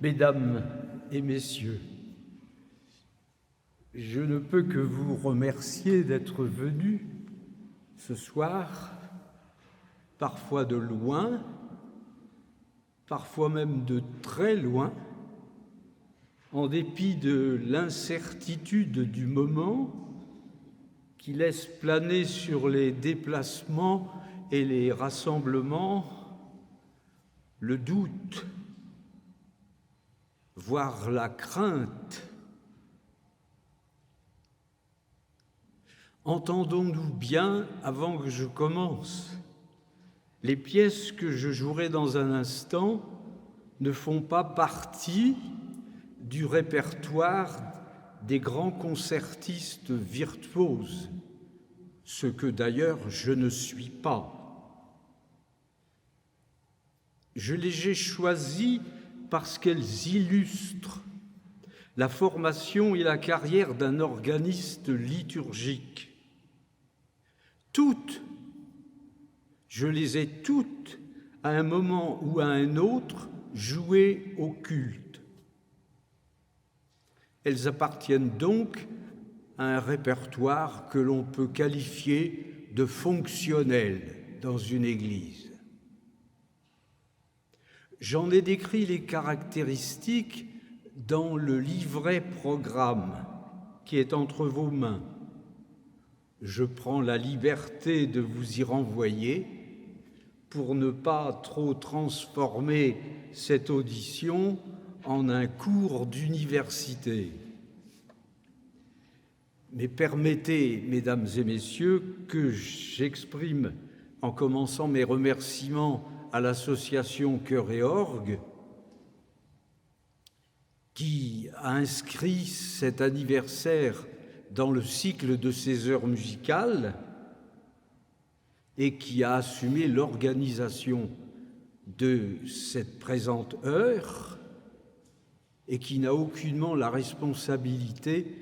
Mesdames et messieurs, je ne peux que vous remercier d'être venus ce soir, parfois de loin, parfois même de très loin, en dépit de l'incertitude du moment qui laisse planer sur les déplacements et les rassemblements le doute, voire la crainte. Entendons-nous bien avant que je commence. Les pièces que je jouerai dans un instant ne font pas partie du répertoire des grands concertistes virtuoses, ce que d'ailleurs je ne suis pas. Je les ai choisies parce qu'elles illustrent la formation et la carrière d'un organiste liturgique. Toutes, je les ai toutes, à un moment ou à un autre, jouées au culte. Elles appartiennent donc à un répertoire que l'on peut qualifier de fonctionnel dans une église. J'en ai décrit les caractéristiques dans le livret programme qui est entre vos mains. Je prends la liberté de vous y renvoyer pour ne pas trop transformer cette audition en un cours d'université. Mais permettez, mesdames et messieurs, que j'exprime, en commençant mes remerciements à l'association Chœur et Orgue, qui a inscrit cet anniversaire dans le cycle de ces heures musicales et qui a assumé l'organisation de cette présente heure et qui n'a aucunement la responsabilité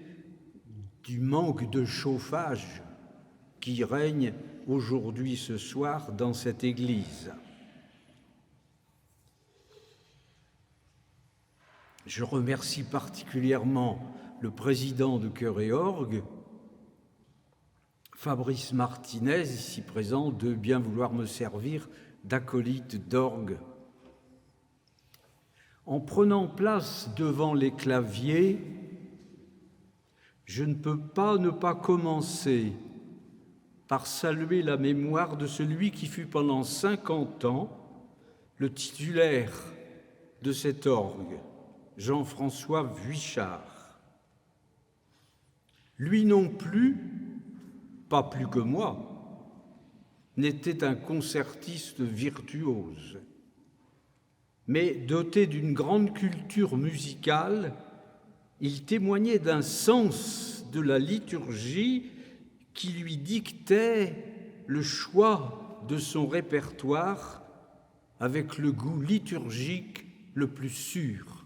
du manque de chauffage qui règne aujourd'hui ce soir dans cette église. Je remercie particulièrement le président de Chœur et Orgue, Fabrice Martinez, ici présent, de bien vouloir me servir d'acolyte d'orgue. En prenant place devant les claviers, je ne peux pas ne pas commencer par saluer la mémoire de celui qui fut pendant 50 ans le titulaire de cet orgue, Jean-François Vuichard. Lui non plus, pas plus que moi, n'était un concertiste virtuose, mais doté d'une grande culture musicale, il témoignait d'un sens de la liturgie qui lui dictait le choix de son répertoire avec le goût liturgique le plus sûr.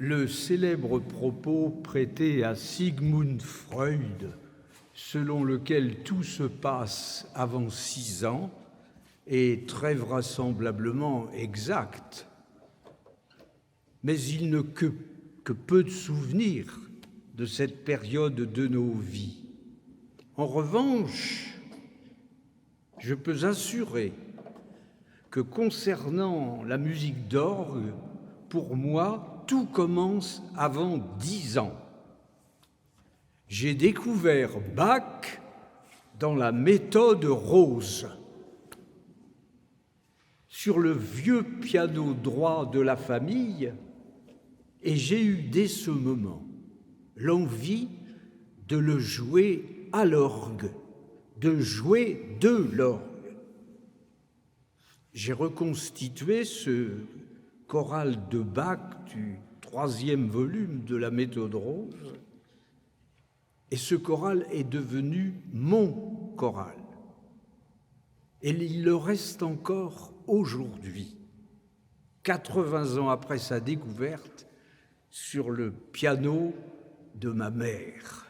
le célèbre propos prêté à Sigmund Freud, selon lequel tout se passe avant 6 ans, est très vraisemblablement exact, mais il ne que peu de souvenirs de cette période de nos vies. En revanche, je peux assurer que concernant la musique d'orgue, pour moi, tout commence avant 10 ans. J'ai découvert Bach dans la méthode Rose, sur le vieux piano droit de la famille, et j'ai eu dès ce moment l'envie de le jouer à l'orgue, de jouer de l'orgue. J'ai reconstitué ce choral de Bach du 3e volume de la méthode Rose, et ce choral est devenu mon choral. Et il le reste encore aujourd'hui, 80 ans après sa découverte, sur le piano de ma mère.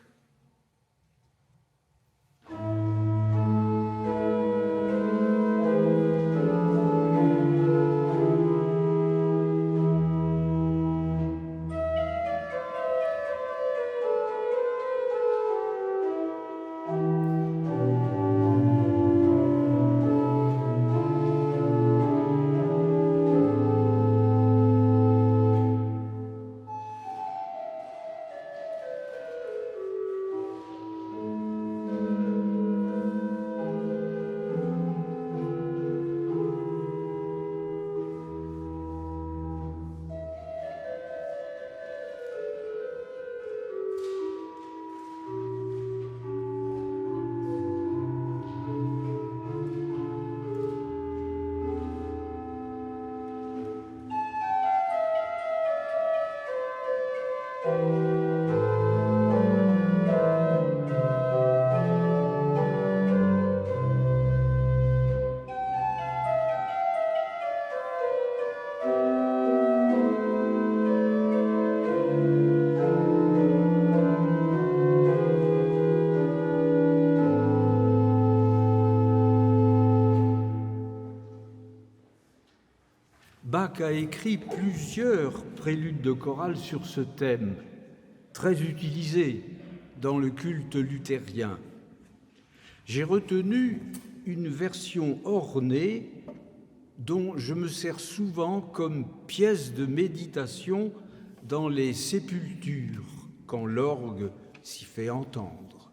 Bach a écrit plusieurs préludes de chorale sur ce thème, très utilisés dans le culte luthérien. J'ai retenu une version ornée dont je me sers souvent comme pièce de méditation dans les sépultures, quand l'orgue s'y fait entendre.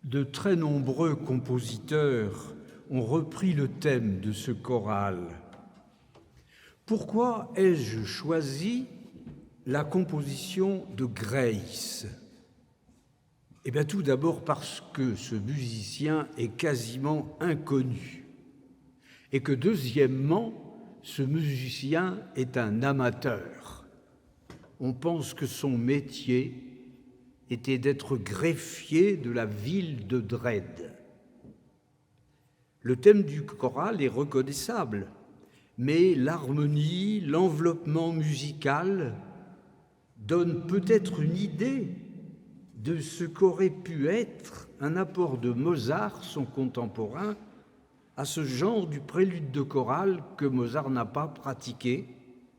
De très nombreux compositeurs ont repris le thème de ce choral. Pourquoi ai-je choisi la composition de Grace? Eh bien, tout d'abord parce que ce musicien est quasiment inconnu et que, deuxièmement, ce musicien est un amateur. On pense que son métier était d'être greffier de la ville de Dresde. Le thème du choral est reconnaissable, mais l'harmonie, l'enveloppement musical donnent peut-être une idée de ce qu'aurait pu être un apport de Mozart, son contemporain, à ce genre du prélude de chorale que Mozart n'a pas pratiqué,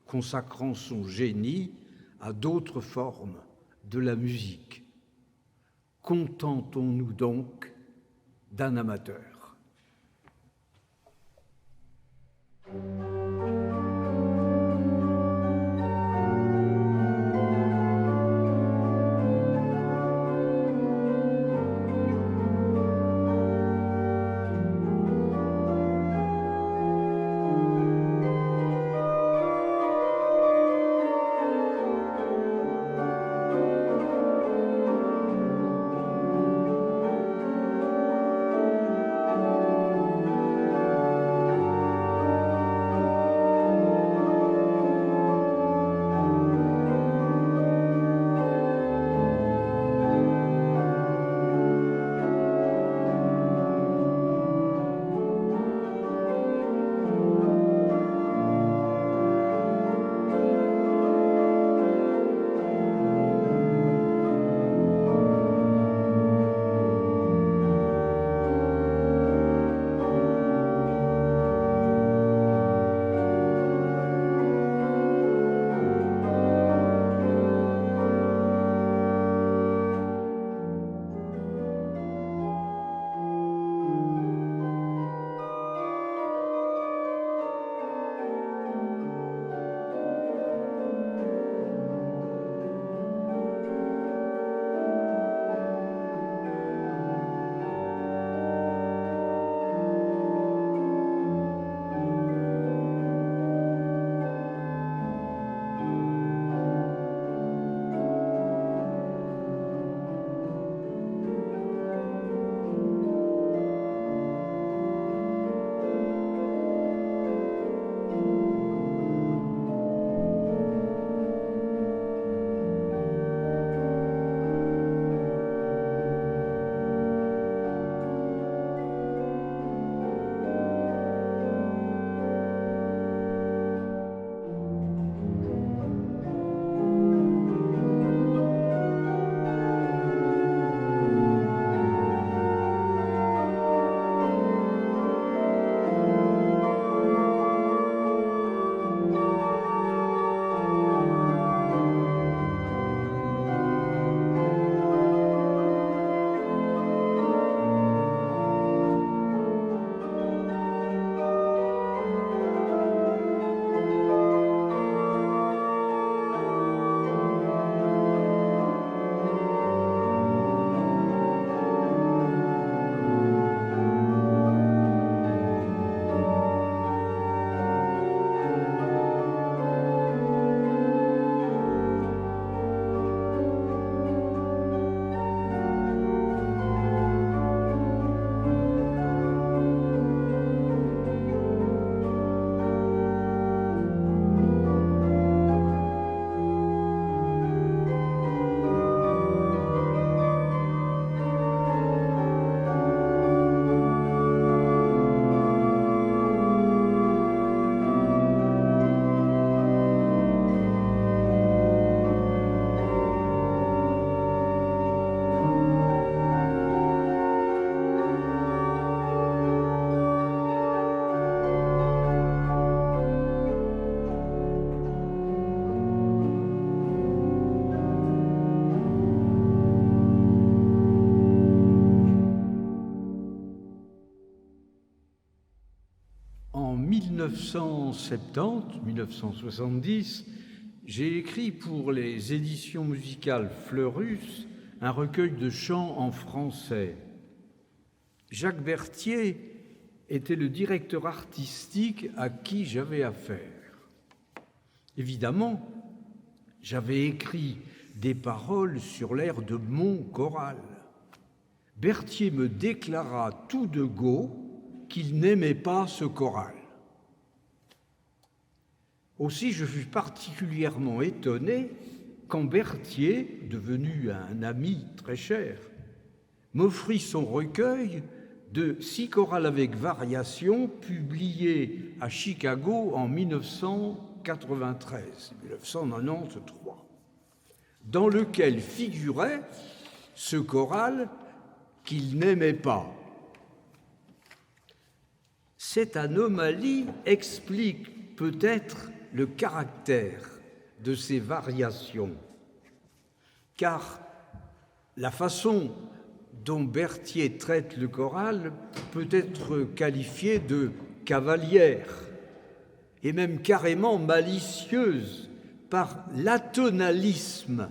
consacrant son génie à d'autres formes de la musique. Contentons-nous donc d'un amateur. En 1970, j'ai écrit pour les éditions musicales Fleurus un recueil de chants en français. Jacques Berthier était le directeur artistique à qui j'avais affaire. Évidemment, J'avais écrit des paroles sur l'air de mon choral. Berthier me déclara tout de go qu'il n'aimait pas ce choral. Aussi, je fus particulièrement étonné quand Berthier, devenu un ami très cher, m'offrit son recueil de 6 chorales avec variations publié à Chicago en 1993, dans lequel figurait ce choral qu'il n'aimait pas. Cette anomalie explique peut-être le caractère de ces variations, car la façon dont Berthier traite le choral peut être qualifiée de cavalière et même carrément malicieuse par l'atonalisme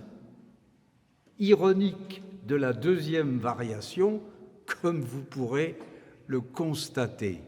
ironique de la deuxième variation, comme vous pourrez le constater.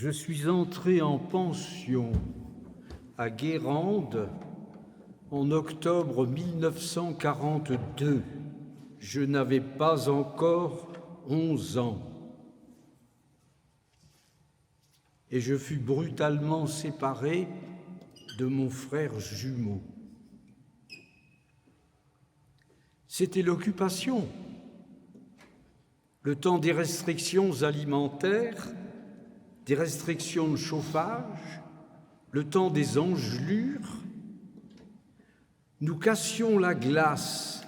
Je suis entré en pension à Guérande en octobre 1942. Je n'avais pas encore 11 ans. Et je fus brutalement séparé de mon frère jumeau. C'était l'occupation. le temps des restrictions alimentaires, des restrictions de chauffage, le temps des engelures. Nous cassions la glace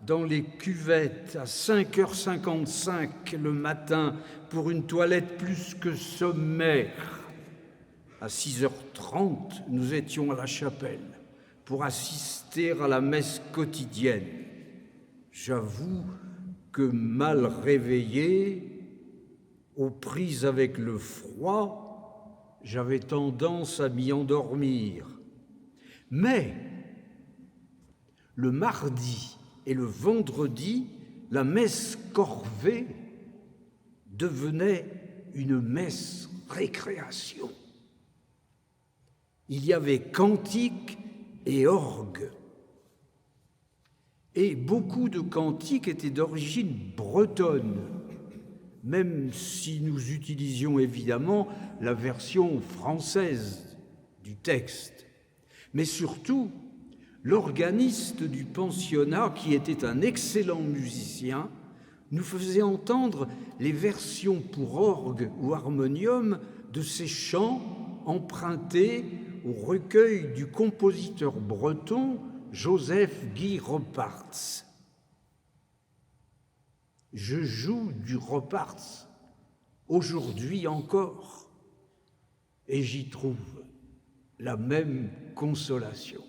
dans les cuvettes à 5h55 le matin pour une toilette plus que sommaire. À 6h30, nous étions à la chapelle pour assister à la messe quotidienne. J'avoue que mal réveillé, aux prises avec le froid, j'avais tendance à m'y endormir. Mais le mardi et le vendredi, la messe corvée devenait une messe récréation. Il y avait cantiques et orgue. Et beaucoup de cantiques étaient d'origine bretonne, même si nous utilisions évidemment la version française du texte. Mais surtout, l'organiste du pensionnat, qui était un excellent musicien, nous faisait entendre les versions pour orgue ou harmonium de ces chants empruntés au recueil du compositeur breton Joseph Guy Roparts. Je joue du Roparts aujourd'hui encore et j'y trouve la même consolation.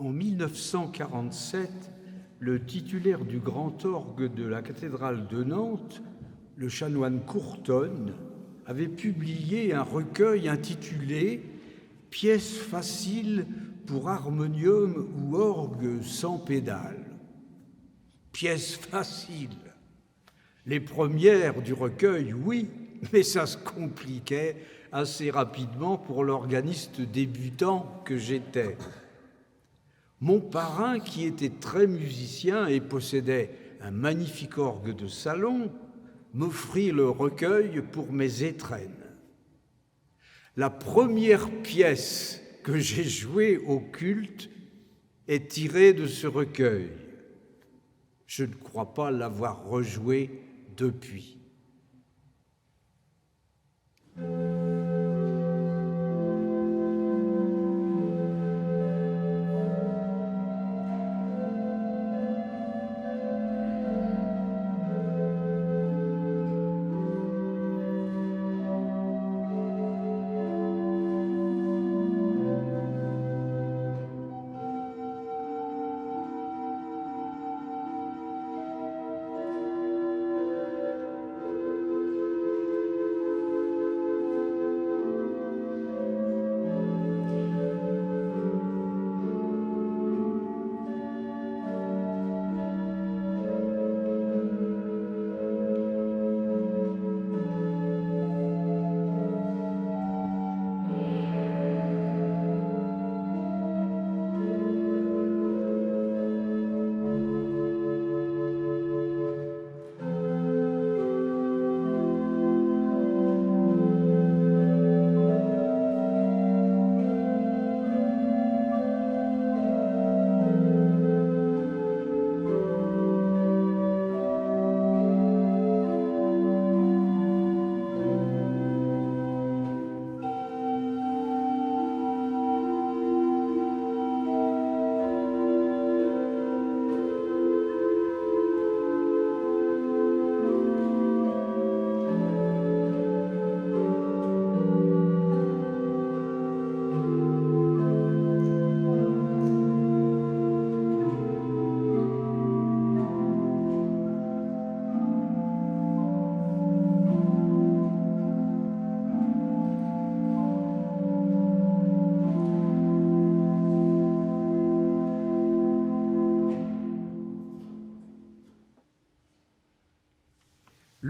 En 1947, le titulaire du grand orgue de la cathédrale de Nantes, le chanoine Courtonne, avait publié un recueil intitulé pièce facile pour harmonium ou orgue sans pédale. Pièce facile. Les premières du recueil, oui, mais ça se compliquait assez rapidement pour l'organiste débutant que j'étais. Mon parrain, qui était très musicien et possédait un magnifique orgue de salon, m'offrit le recueil pour mes étrennes. La première pièce que j'ai jouée au culte est tirée de ce recueil. Je ne crois pas l'avoir rejouée depuis.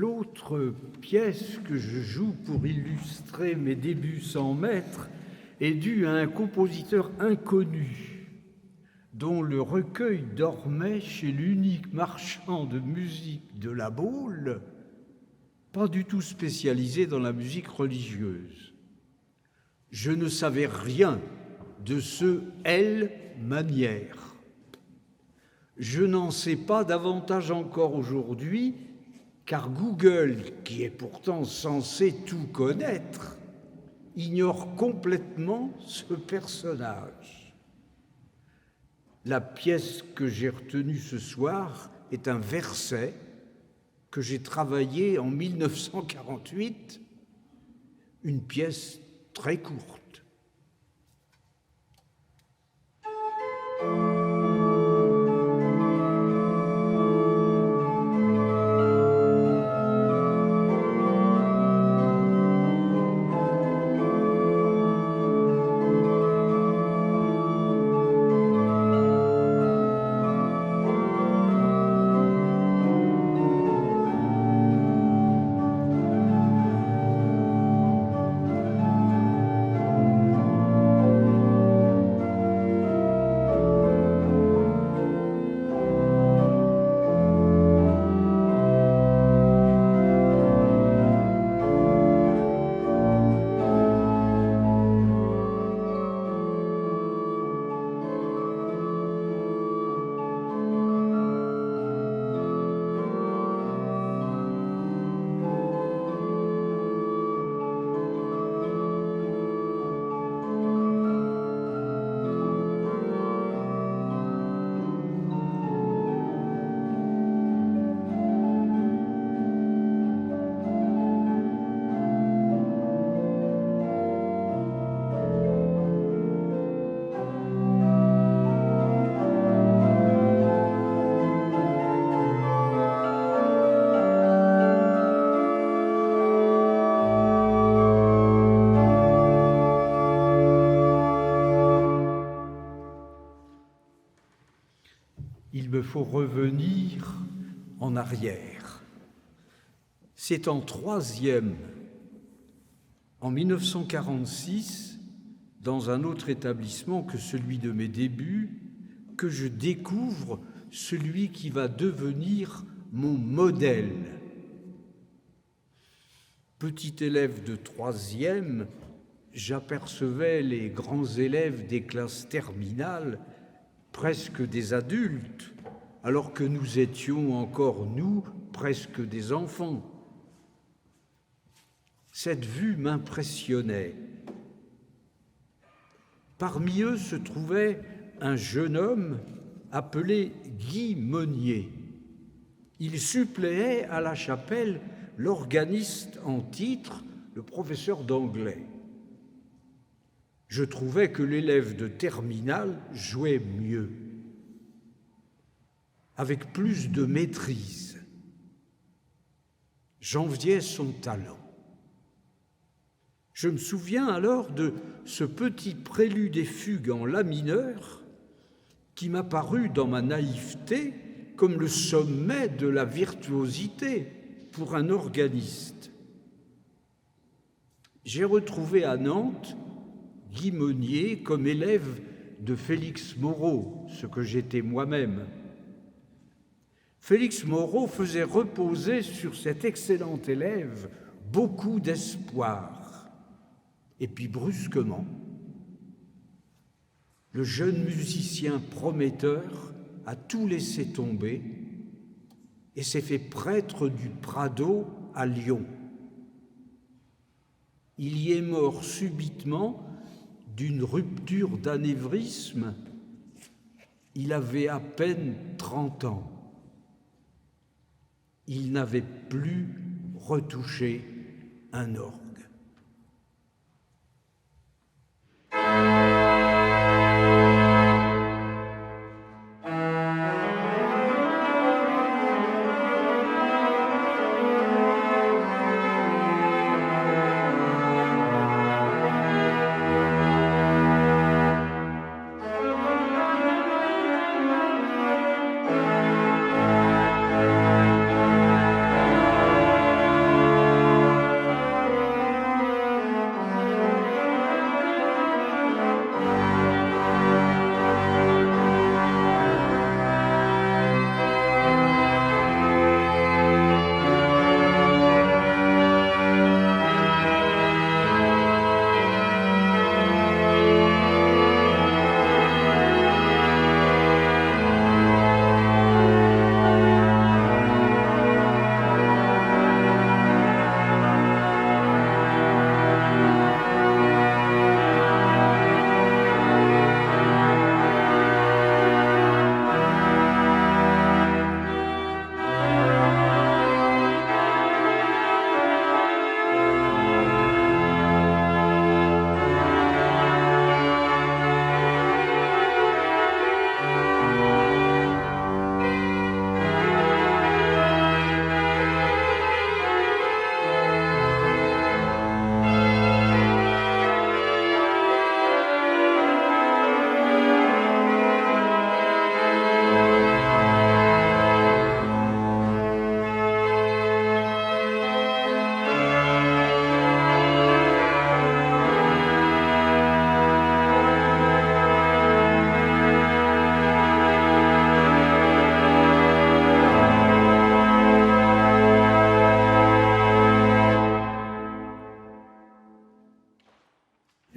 L'autre pièce que je joue pour illustrer mes débuts sans maître est due à un compositeur inconnu, dont le recueil dormait chez l'unique marchand de musique de La Baule, pas du tout spécialisé dans la musique religieuse. Je ne savais rien de ce L. Manière. Je n'en sais pas davantage encore aujourd'hui, car Google, qui est pourtant censé tout connaître, ignore complètement ce personnage. La pièce que j'ai retenue ce soir est un verset que j'ai travaillé en 1948, une pièce très courte. il me faut revenir en arrière. C'est en troisième, en 1946, dans un autre établissement que celui de mes débuts, que je découvre celui qui va devenir mon modèle. Petit élève de troisième, j'apercevais les grands élèves des classes terminales, presque des adultes, alors que nous étions encore, nous, presque des enfants. Cette vue m'impressionnait. Parmi eux se trouvait un jeune homme appelé Guy Monnier. Il suppléait à la chapelle l'organiste en titre, le professeur d'anglais. Je trouvais que l'élève de terminale jouait mieux, avec plus de maîtrise. J'enviais son talent. Je me souviens alors de ce petit prélude et fugue en la mineur qui m'a paru dans ma naïveté comme le sommet de la virtuosité pour un organiste. J'ai retrouvé à Nantes Guy Monnier comme élève de Félix Moreau, ce que j'étais moi-même. Félix Moreau faisait reposer sur cet excellent élève beaucoup d'espoir. Et puis brusquement, le jeune musicien prometteur a tout laissé tomber et s'est fait prêtre du Prado à Lyon. Il y est mort subitement d'une rupture d'anévrisme. Il avait à peine 30 ans. Il n'avait plus retouché un orgue.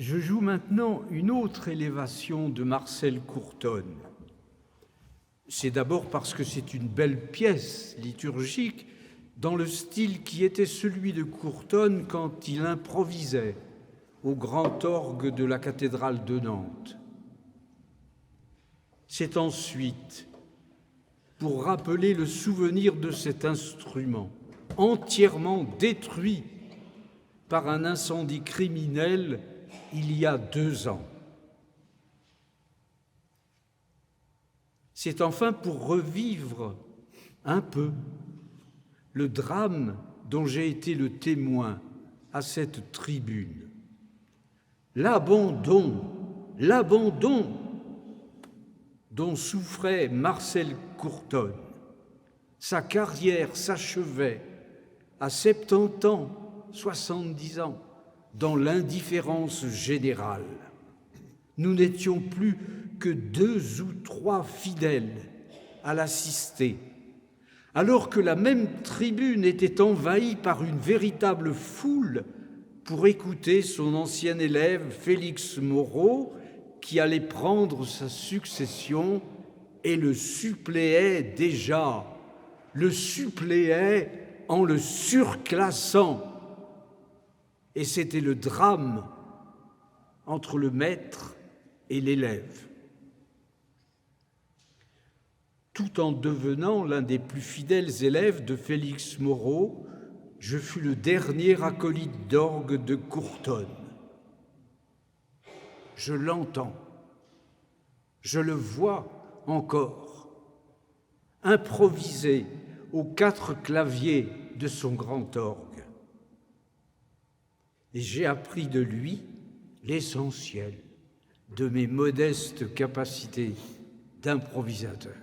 Je joue maintenant une autre élévation de Marcel Courtonne. C'est d'abord parce que c'est une belle pièce liturgique dans le style qui était celui de Courtonne quand il improvisait au grand orgue de la cathédrale de Nantes. C'est ensuite pour rappeler le souvenir de cet instrument entièrement détruit par un incendie criminel il y a 2 ans. C'est enfin pour revivre un peu le drame dont j'ai été le témoin à cette tribune. L'abandon dont souffrait Marcel Courtonne. Sa carrière s'achevait à 70 ans, 70 ans, dans l'indifférence générale. Nous n'étions plus que 2 ou 3 fidèles à l'assister, alors que la même tribune était envahie par une véritable foule pour écouter son ancien élève Félix Moreau, qui allait prendre sa succession et le suppléait déjà, le suppléait en le surclassant. Et c'était le drame entre le maître et l'élève. Tout en devenant l'un des plus fidèles élèves de Félix Moreau, je fus le dernier acolyte d'orgue de Courtonne. Je l'entends, je le vois encore, improviser aux 4 claviers de son grand orgue. Et j'ai appris de lui l'essentiel de mes modestes capacités d'improvisateur.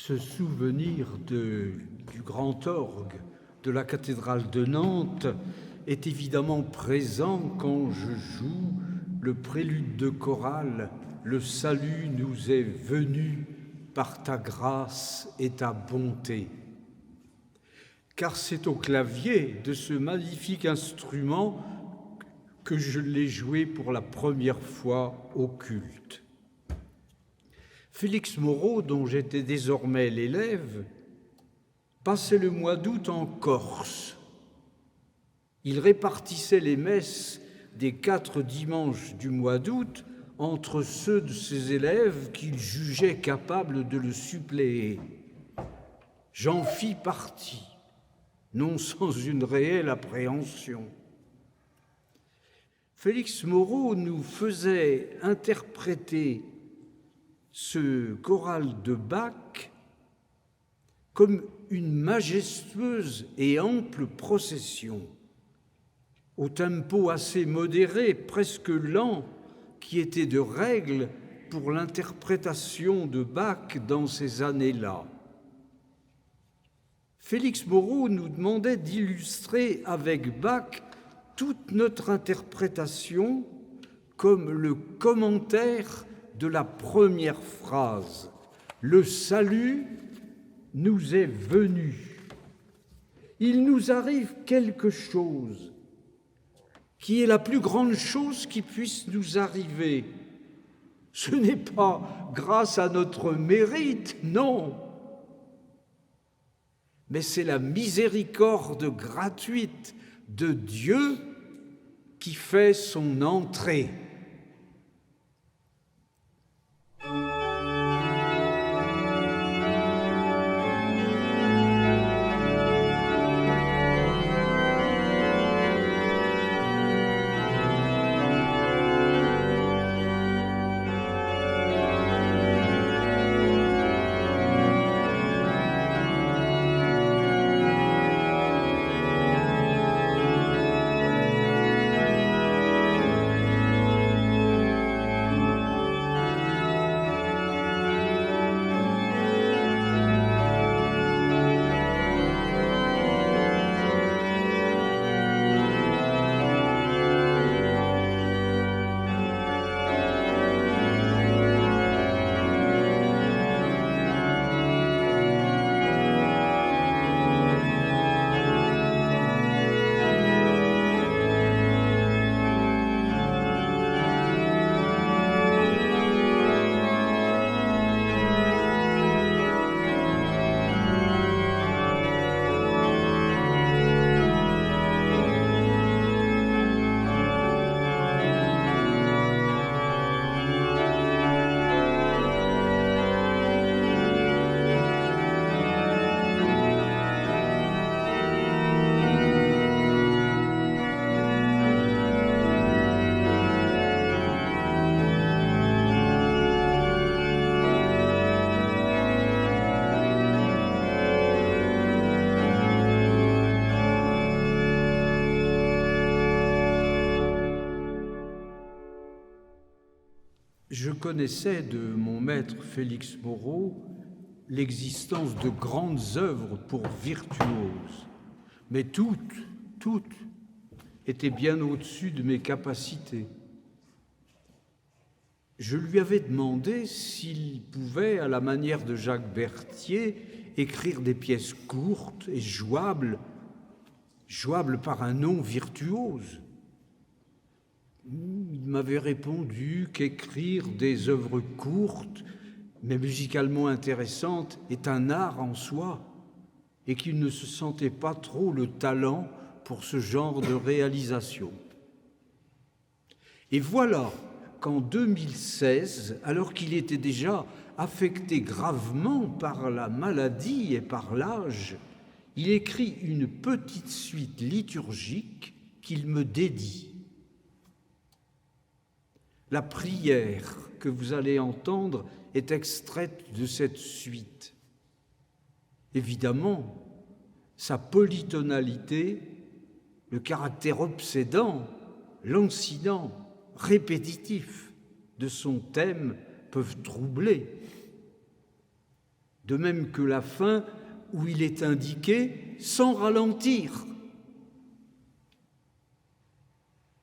Ce souvenir du grand orgue de la cathédrale de Nantes est évidemment présent quand je joue le prélude de chorale « Le salut nous est venu par ta grâce et ta bonté ». Car c'est au clavier de ce magnifique instrument que je l'ai joué pour la première fois au culte. Félix Moreau, dont j'étais désormais l'élève, passait le mois d'août en Corse. Il répartissait les messes des 4 dimanches du mois d'août entre ceux de ses élèves qu'il jugeait capables de le suppléer. J'en fis partie, non sans une réelle appréhension. Félix Moreau nous faisait interpréter ce choral de Bach comme une majestueuse et ample procession, au tempo assez modéré, presque lent, qui était de règle pour l'interprétation de Bach dans ces années-là. Félix Moreau nous demandait d'illustrer avec Bach toute notre interprétation comme le commentaire de la première phrase. Le salut nous est venu. Il nous arrive quelque chose qui est la plus grande chose qui puisse nous arriver. Ce n'est pas grâce à notre mérite, non, mais c'est la miséricorde gratuite de Dieu qui fait son entrée. Je connaissais de mon maître Félix Moreau l'existence de grandes œuvres pour virtuoses, mais toutes étaient bien au-dessus de mes capacités. Je lui avais demandé s'il pouvait, à la manière de Jacques Berthier, écrire des pièces courtes et jouables par un nom virtuose. Il m'avait répondu qu'écrire des œuvres courtes, mais musicalement intéressantes, est un art en soi, et qu'il ne se sentait pas trop le talent pour ce genre de réalisation. Et voilà qu'en 2016, alors qu'il était déjà affecté gravement par la maladie et par l'âge, il écrit une petite suite liturgique qu'il me dédie. La prière que vous allez entendre est extraite de cette suite. Évidemment, sa polytonalité, le caractère obsédant, lancinant, répétitif de son thème peuvent troubler. De même que la fin où il est indiqué sans ralentir.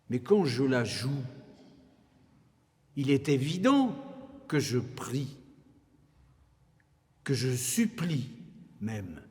Mais quand je la joue, il est évident que je prie, que je supplie même.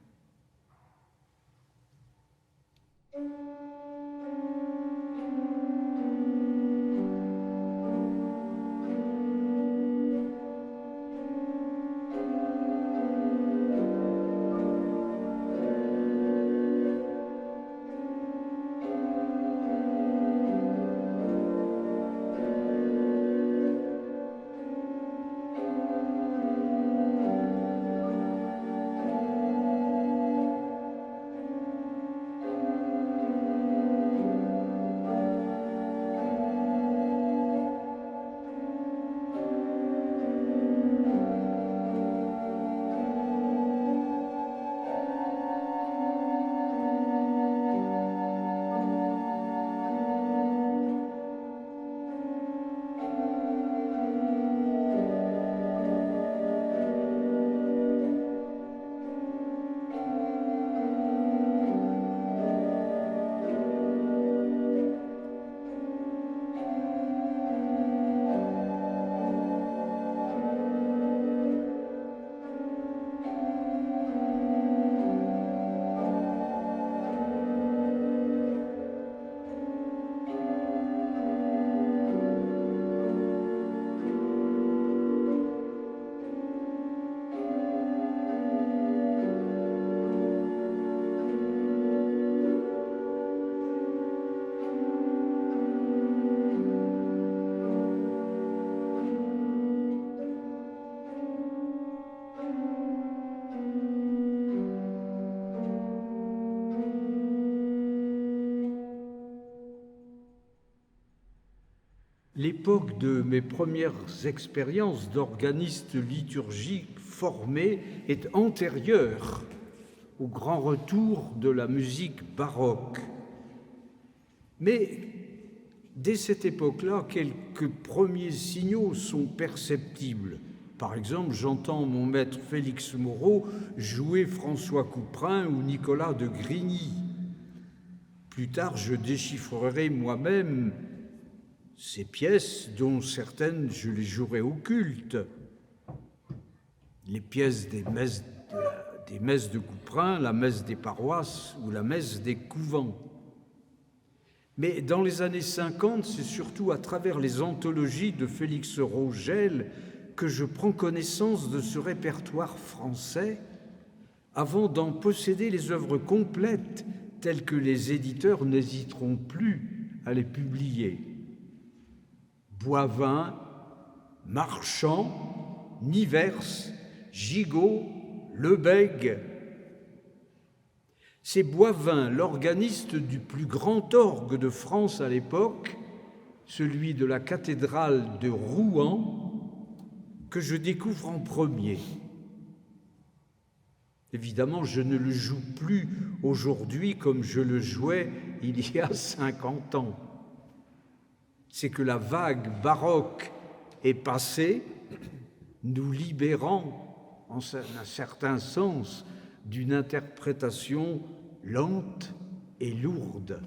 L'époque de mes premières expériences d'organiste liturgique formé est antérieure au grand retour de la musique baroque. Mais dès cette époque-là, quelques premiers signaux sont perceptibles. Par exemple, j'entends mon maître Félix Moreau jouer François Couperin ou Nicolas de Grigny. Plus tard, je déchiffrerai moi-même ces pièces, dont certaines je les jouerai au culte. Les pièces des messes de Couperin, la messe des paroisses ou la messe des couvents. Mais dans les années 50, c'est surtout à travers les anthologies de Félix Rogel que je prends connaissance de ce répertoire français avant d'en posséder les œuvres complètes telles que les éditeurs n'hésiteront plus à les publier. Boivin, Marchand, Nivers, Gigot, Lebègue. C'est Boivin, l'organiste du plus grand orgue de France à l'époque, celui de la cathédrale de Rouen, que je découvre en premier. Évidemment, je ne le joue plus aujourd'hui comme je le jouais il y a 50 ans. C'est que la vague baroque est passée, nous libérant, en un certain sens, d'une interprétation lente et lourde.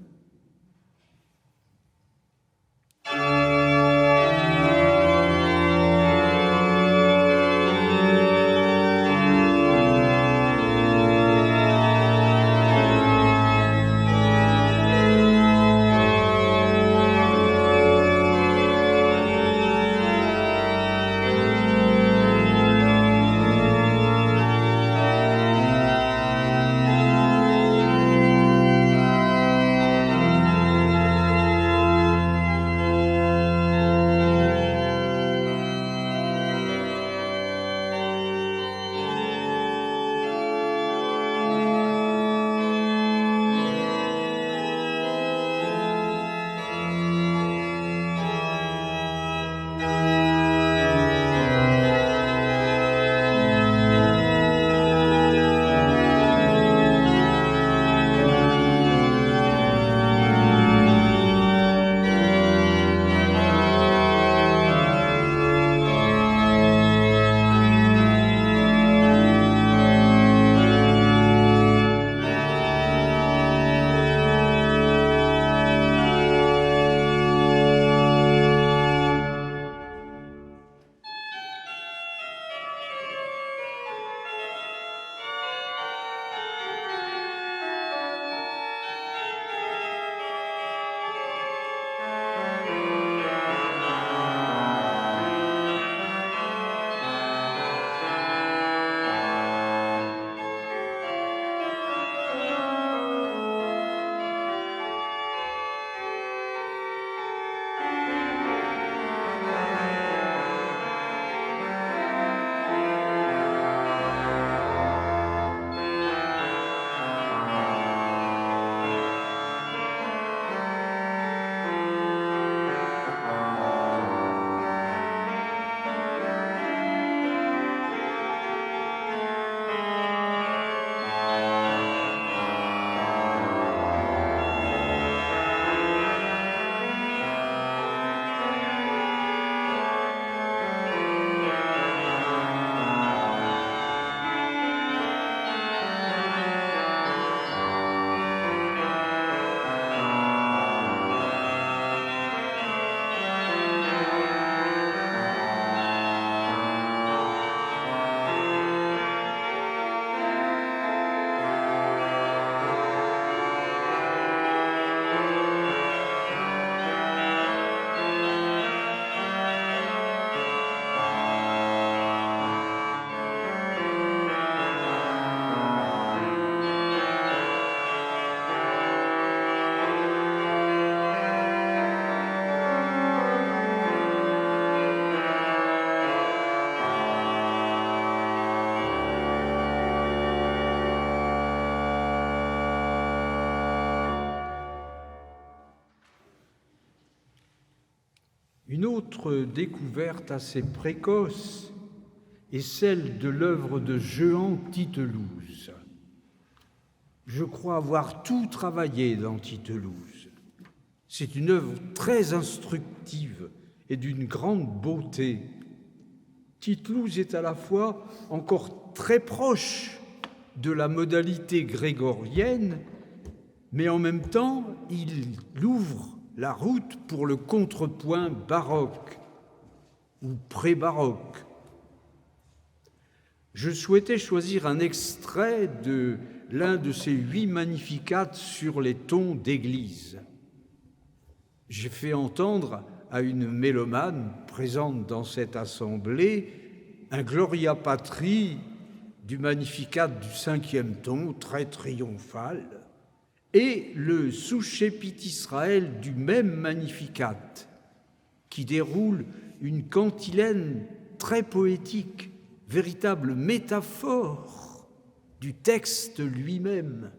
Une autre découverte assez précoce est celle de l'œuvre de Jehan Titelouze. Je crois avoir tout travaillé dans Titelouze. C'est une œuvre très instructive et d'une grande beauté. Titelouze est à la fois encore très proche de la modalité grégorienne, mais en même temps, il ouvre la route pour le contrepoint baroque ou pré-baroque. Je souhaitais choisir un extrait de l'un de ces 8 magnificats sur les tons d'église. J'ai fait entendre à une mélomane présente dans cette assemblée un Gloria Patri du Magnificat du 5e ton, très triomphal, et le Souchépit Israël du même Magnificat, qui déroule une cantilène très poétique, véritable métaphore du texte lui-même.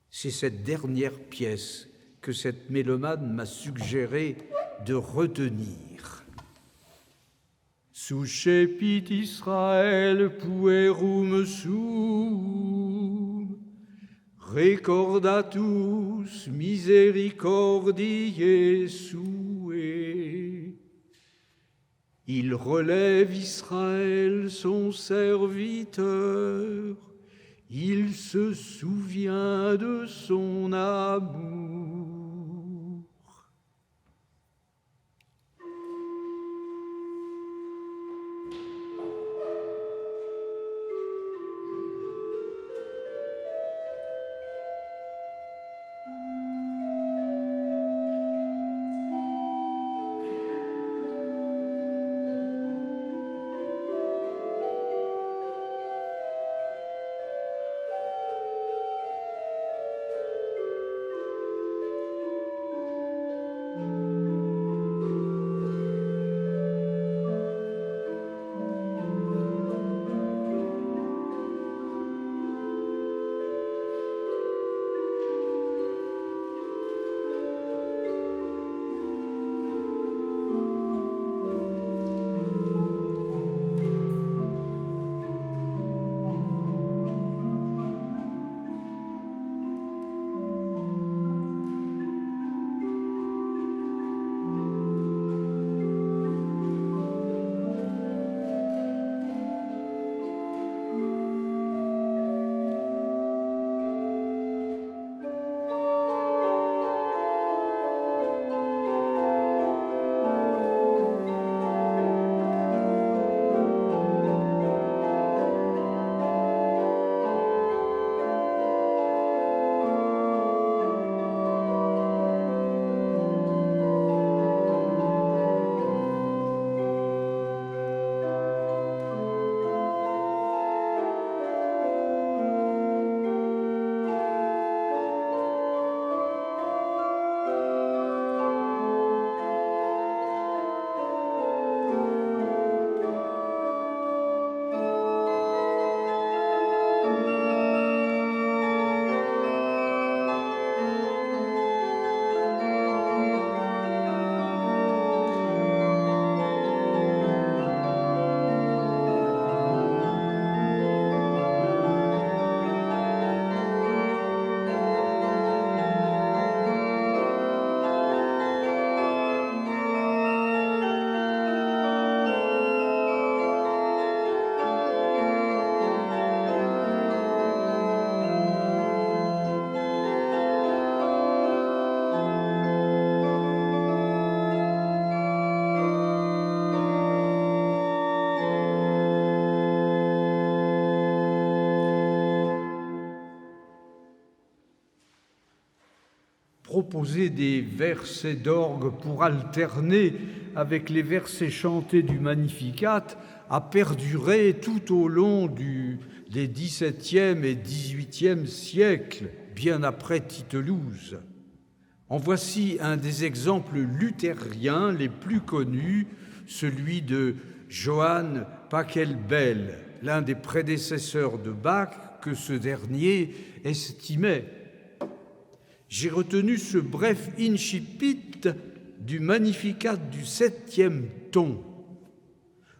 C'est cette dernière pièce que cette mélomane m'a suggéré de retenir. Souchépit Israël puerum sum, recordatus misericordiae sue. Il relève Israël son serviteur, il se souvient de son amour. Proposer des versets d'orgue pour alterner avec les versets chantés du Magnificat a perduré tout au long des XVIIe et XVIIIe siècles, bien après Titelouze. En voici un des exemples luthériens les plus connus, celui de Johann Pachelbel, l'un des prédécesseurs de Bach que ce dernier estimait. J'ai retenu ce bref incipit du Magnificat du 7e ton,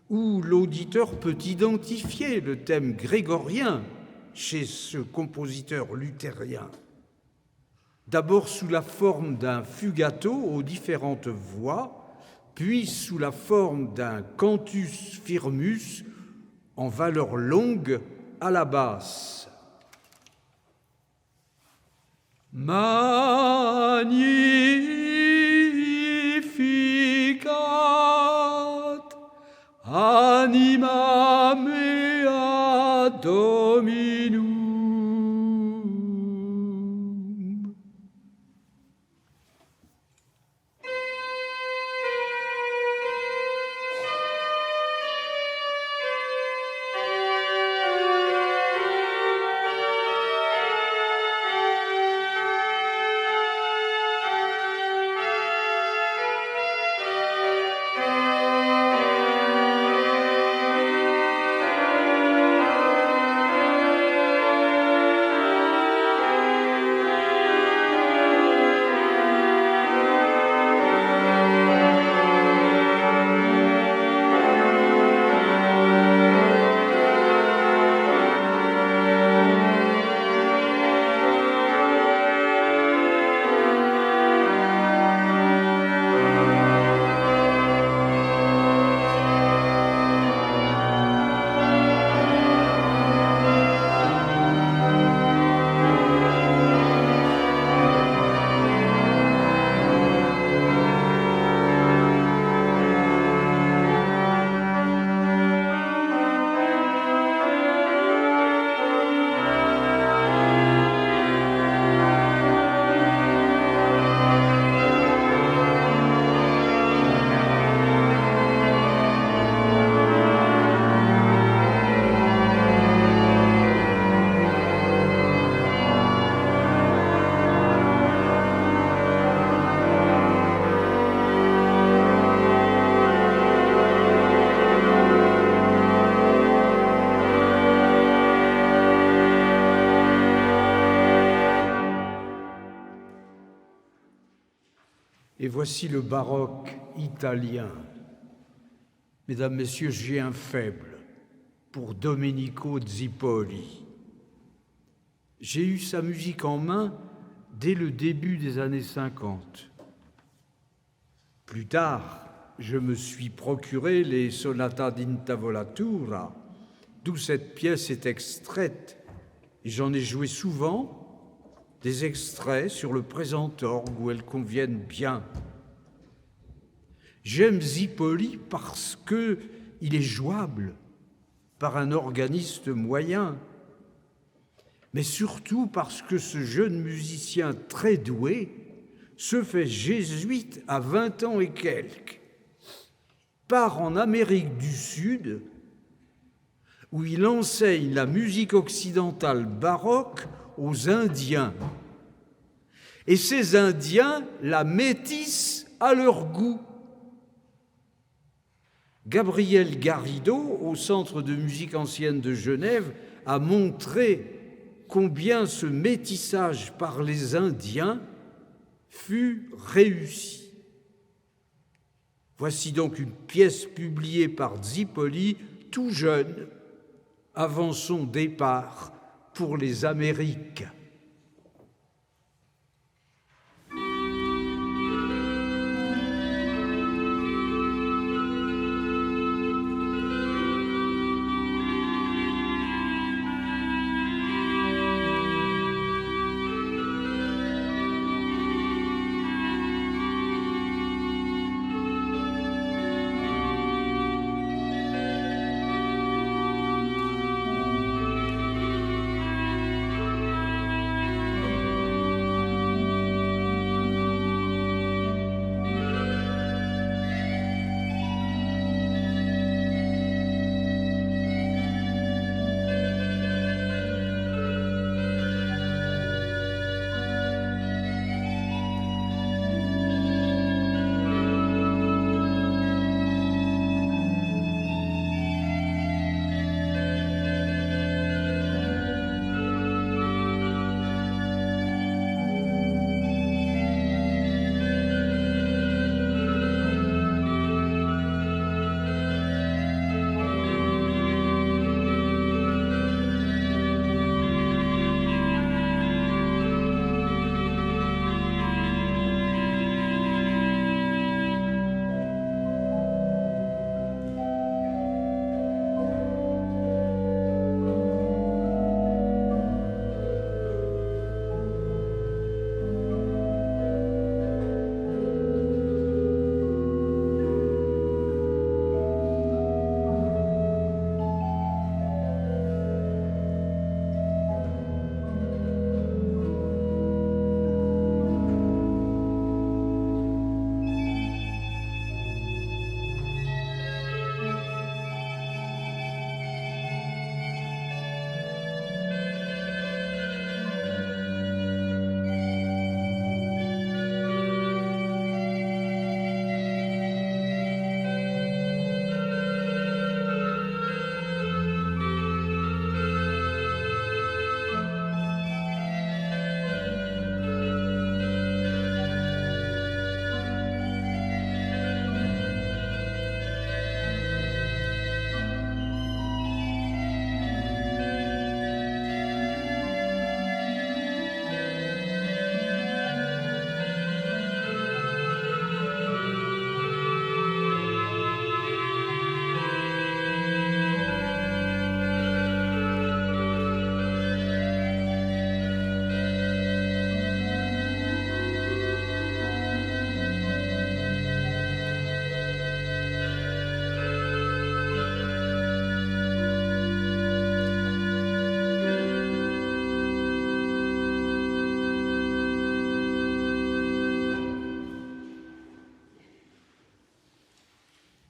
où l'auditeur peut identifier le thème grégorien chez ce compositeur luthérien. D'abord sous la forme d'un fugato aux différentes voix, puis sous la forme d'un cantus firmus en valeur longue à la basse. Magnificat anima mea Dominum. Et voici le baroque italien. Mesdames, Messieurs, j'ai un faible pour Domenico Zipoli. J'ai eu sa musique en main dès le début des années 50. Plus tard, je me suis procuré les sonatas d'intavolatura, d'où cette pièce est extraite, et j'en ai joué souvent des extraits sur le présent orgue où elles conviennent bien. J'aime Zipoli parce qu'il est jouable par un organiste moyen, mais surtout parce que ce jeune musicien très doué se fait jésuite à 20 ans et quelques, part en Amérique du Sud où il enseigne la musique occidentale baroque aux Indiens. Et ces Indiens la métissent à leur goût. Gabriel Garrido, au Centre de musique ancienne de Genève, a montré combien ce métissage par les Indiens fut réussi. Voici donc une pièce publiée par Zipoli, tout jeune, avant son départ pour les Amériques.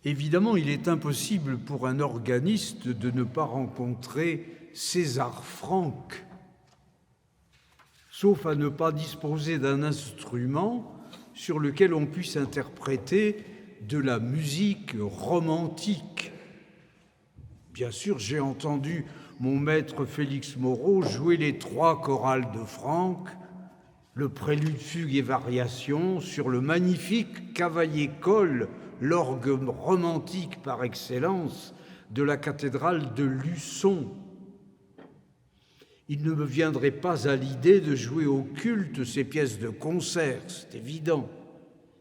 Évidemment, il est impossible pour un organiste de ne pas rencontrer César Franck, sauf à ne pas disposer d'un instrument sur lequel on puisse interpréter de la musique romantique. Bien sûr, j'ai entendu mon maître Félix Moreau jouer les 3 chorales de Franck, le prélude, fugue et variation sur le magnifique Cavaillé-Coll, l'orgue romantique par excellence de la cathédrale de Luçon. Il ne me viendrait pas à l'idée de jouer au culte ces pièces de concert, c'est évident,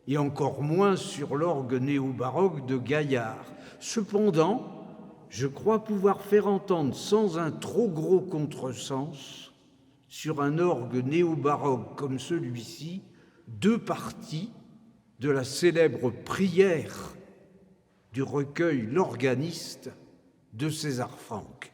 et encore moins sur l'orgue néo-baroque de Gaillard. Cependant, je crois pouvoir faire entendre sans un trop gros contresens, sur un orgue néo-baroque comme celui-ci, 2 parties de la célèbre prière du recueil L'Organiste de César Franck.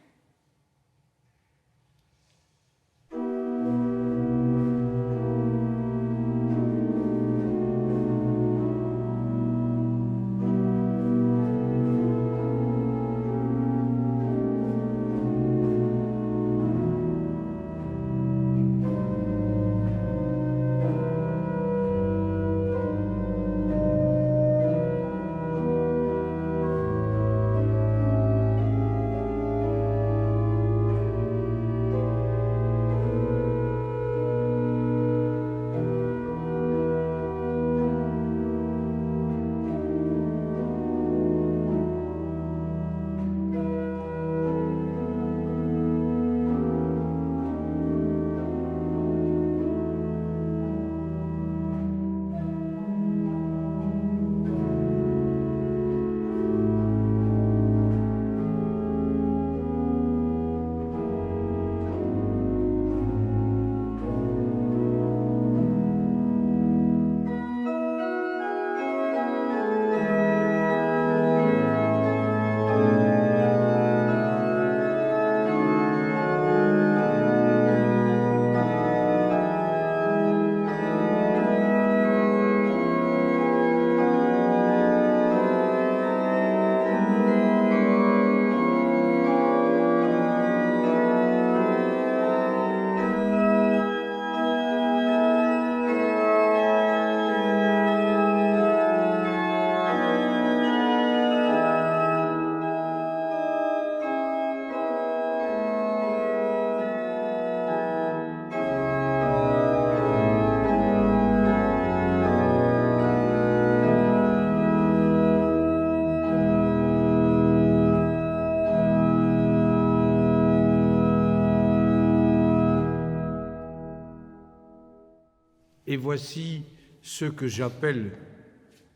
Et voici ceux que j'appelle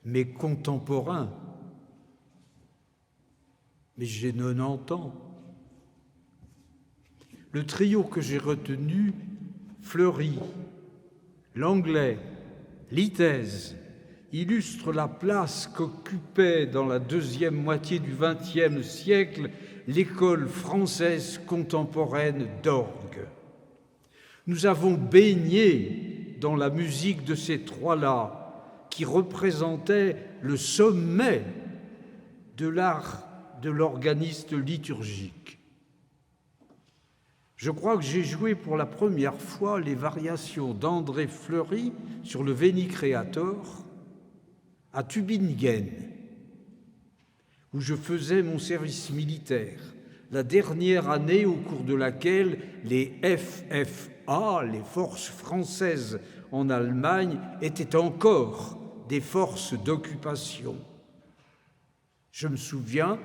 mes contemporains, mais j'ai 90 ans. Le trio que j'ai retenu, Fleury, Langlais, Litaize, illustre la place qu'occupait dans la deuxième moitié du XXe siècle l'école française contemporaine d'orgue. Nous avons baigné dans la musique de ces 3-là qui représentaient le sommet de l'art de l'organiste liturgique. Je crois que j'ai joué pour la première fois les variations d'André Fleury sur le Veni Creator à Tübingen, où je faisais mon service militaire, la dernière année au cours de laquelle les FFA, les forces françaises en Allemagne, étaient encore des forces d'occupation. Je me souviens,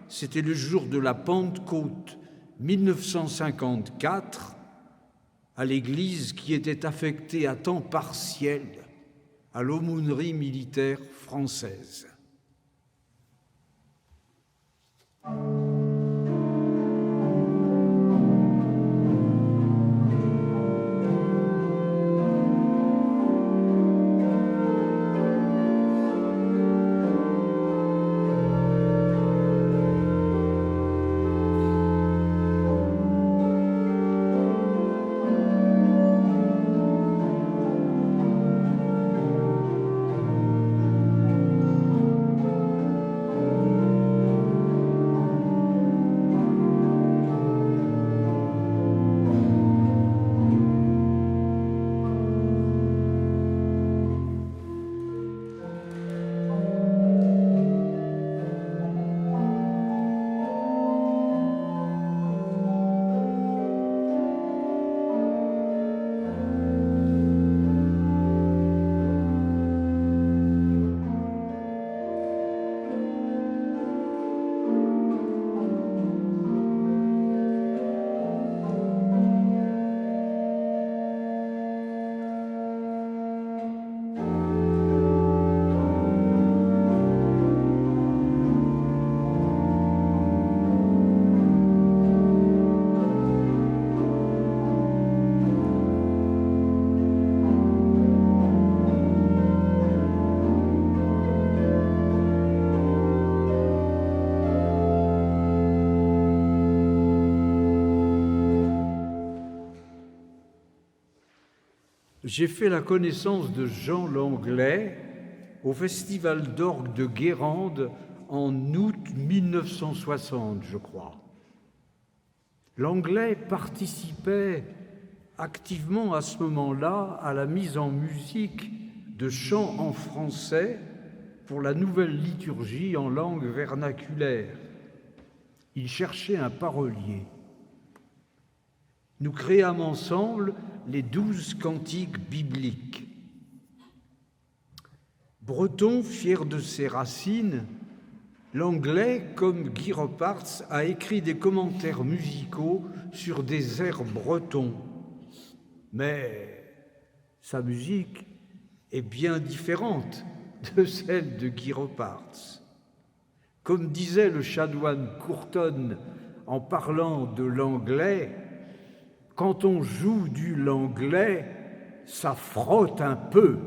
c'était le jour de la Pentecôte 1954, à l'église qui était affectée à temps partiel à l'aumônerie militaire française. J'ai fait la connaissance de Jean Langlais au Festival d'orgue de Guérande en août 1960, je crois. Langlais participait activement à ce moment-là à la mise en musique de chants en français pour la nouvelle liturgie en langue vernaculaire. Il cherchait un parolier. Nous créâmes ensemble les 12 cantiques bibliques. Breton, fier de ses racines, Langlais, comme Guy Repartz, a écrit des commentaires musicaux sur des airs bretons. Mais sa musique est bien différente de celle de Guy Repartz. Comme disait le chanoine Courtonne en parlant de Langlais, quand on joue du Langlais, ça frotte un peu.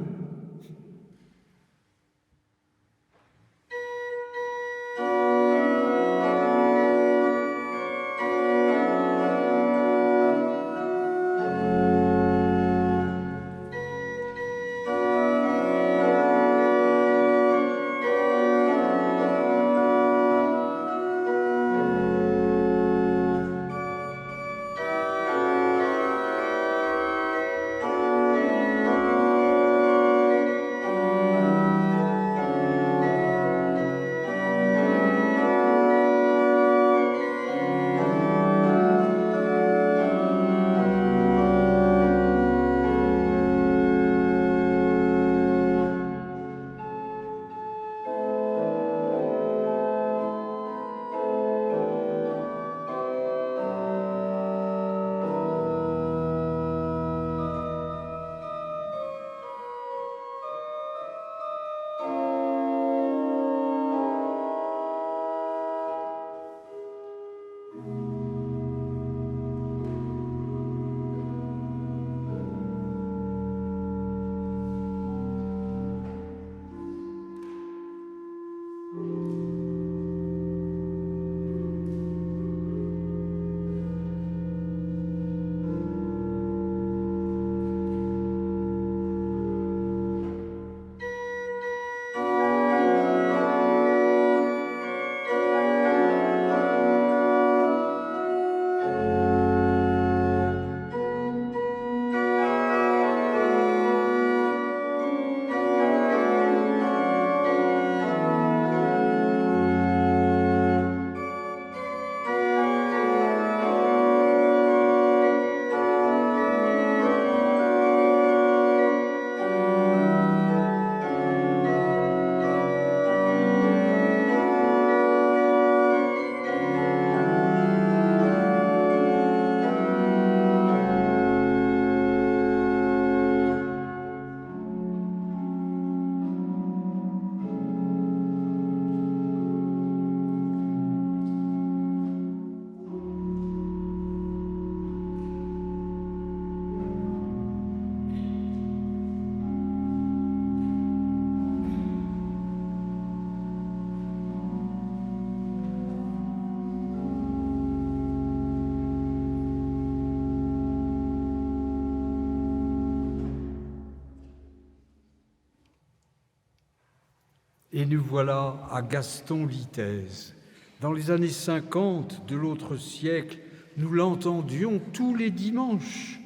Et nous voilà à Gaston Litaize. Dans les années 50 de l'autre siècle, nous l'entendions tous les dimanches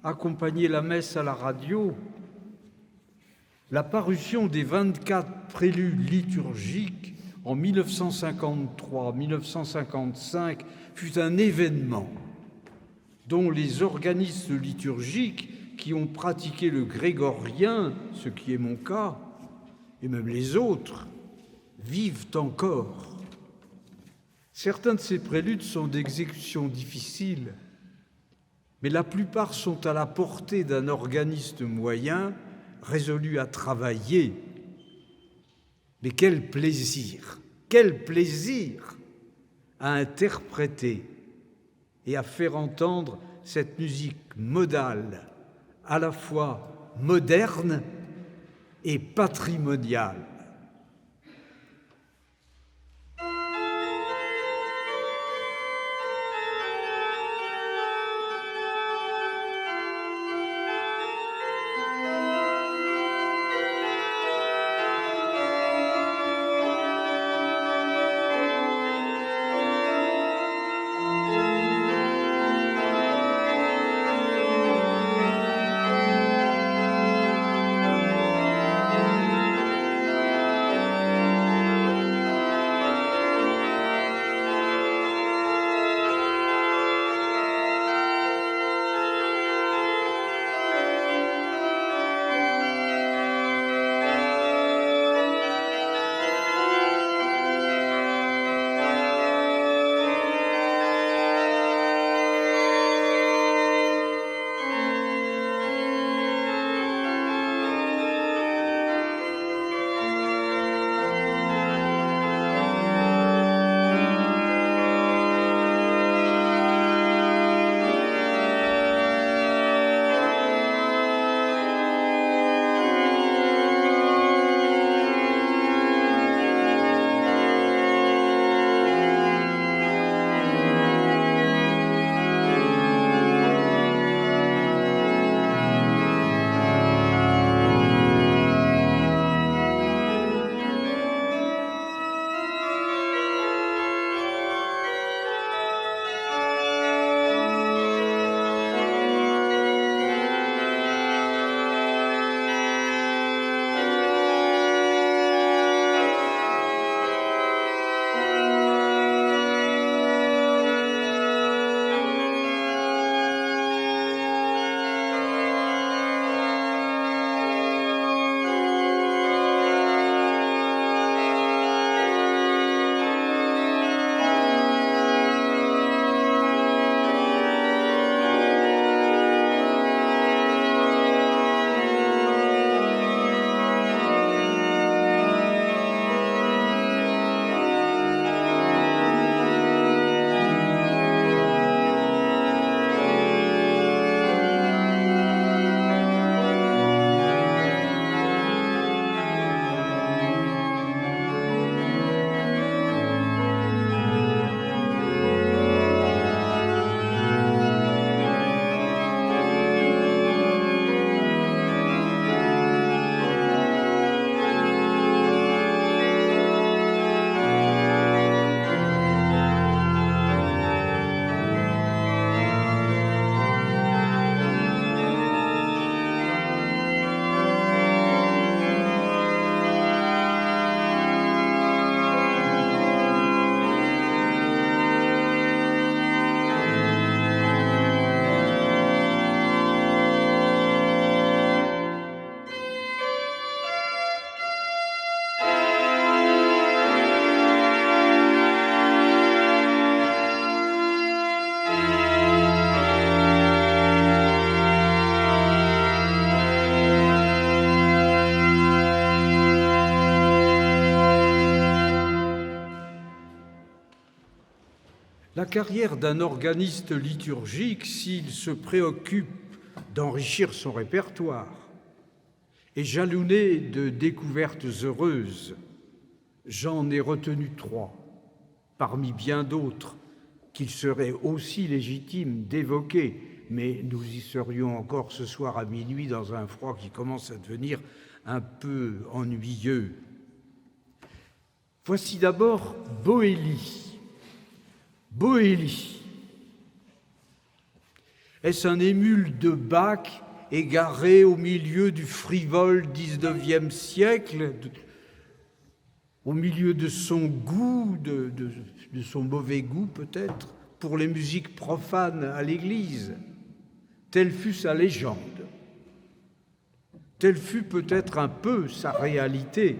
accompagner la messe à la radio. La parution des 24 préludes liturgiques en 1953-1955 fut un événement dont les organistes liturgiques qui ont pratiqué le grégorien, ce qui est mon cas, et même les autres, vivent encore. Certains de ces préludes sont d'exécution difficile, mais la plupart sont à la portée d'un organiste moyen résolu à travailler. Mais quel plaisir à interpréter et à faire entendre cette musique modale, à la fois moderne et patrimoniale. La carrière d'un organiste liturgique, s'il se préoccupe d'enrichir son répertoire, est jalonnée de découvertes heureuses. J'en ai retenu 3, parmi bien d'autres qu'il serait aussi légitime d'évoquer, mais nous y serions encore ce soir à minuit dans un froid qui commence à devenir un peu ennuyeux. Voici d'abord Boëli. Boëli. Est-ce un émule de Bach égaré au milieu du frivole XIXe siècle, au milieu de son goût, de son mauvais goût peut-être, pour les musiques profanes à l'Église? Telle fut sa légende. Telle fut peut-être un peu sa réalité.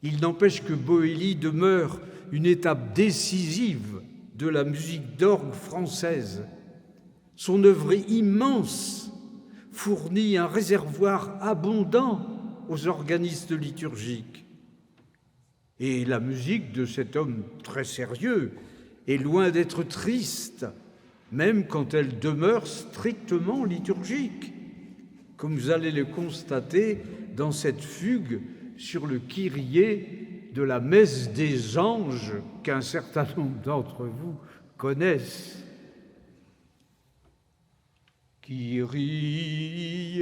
Il n'empêche que Boëli demeure une étape décisive de la musique d'orgue française. Son œuvre immense fournit un réservoir abondant aux organistes liturgiques. Et la musique de cet homme très sérieux est loin d'être triste, même quand elle demeure strictement liturgique, comme vous allez le constater dans cette fugue sur le Kyrie de la messe des anges qu'un certain nombre d'entre vous connaissent. Kyrie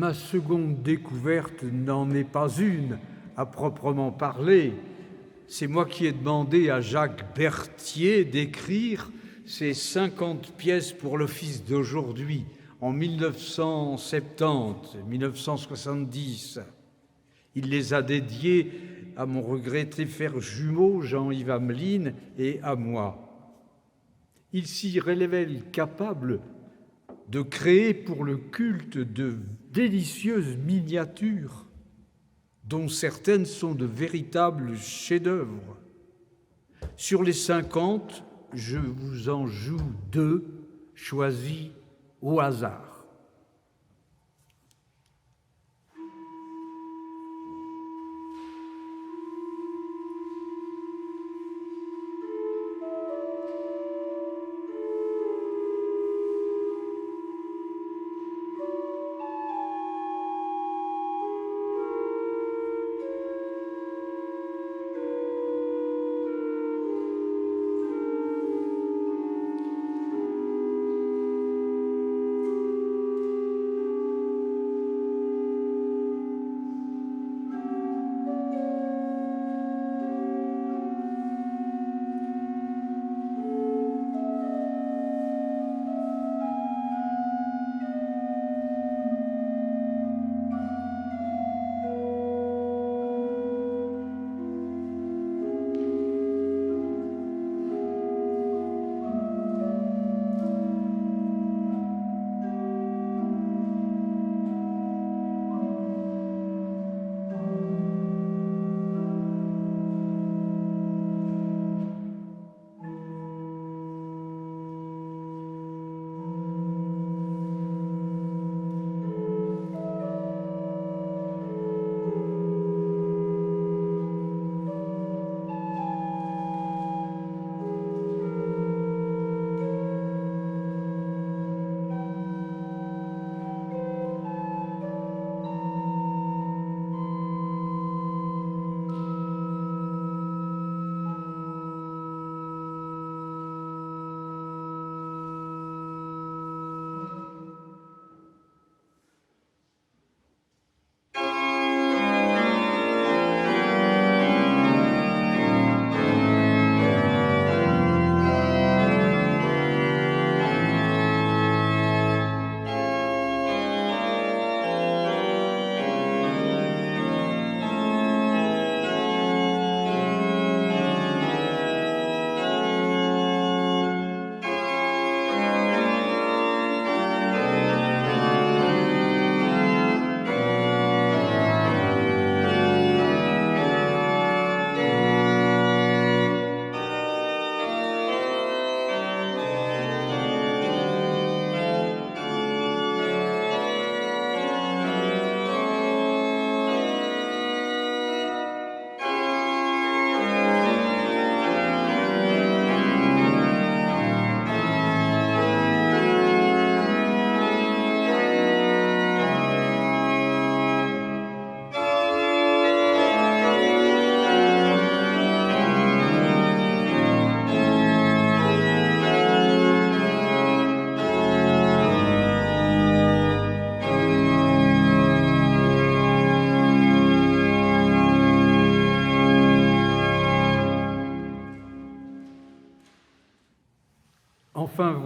Ma seconde découverte n'en est pas une, à proprement parler. C'est moi qui ai demandé à Jacques Berthier d'écrire ces 50 pièces pour l'office d'aujourd'hui, en 1970-1970. Il les a dédiées à mon regretté frère jumeau Jean-Yves Ameline et à moi. Il s'y révèle capable de créer pour le culte de délicieuses miniatures, dont certaines sont de véritables chefs-d'œuvre. Sur les 50, je vous en joue 2, choisis au hasard.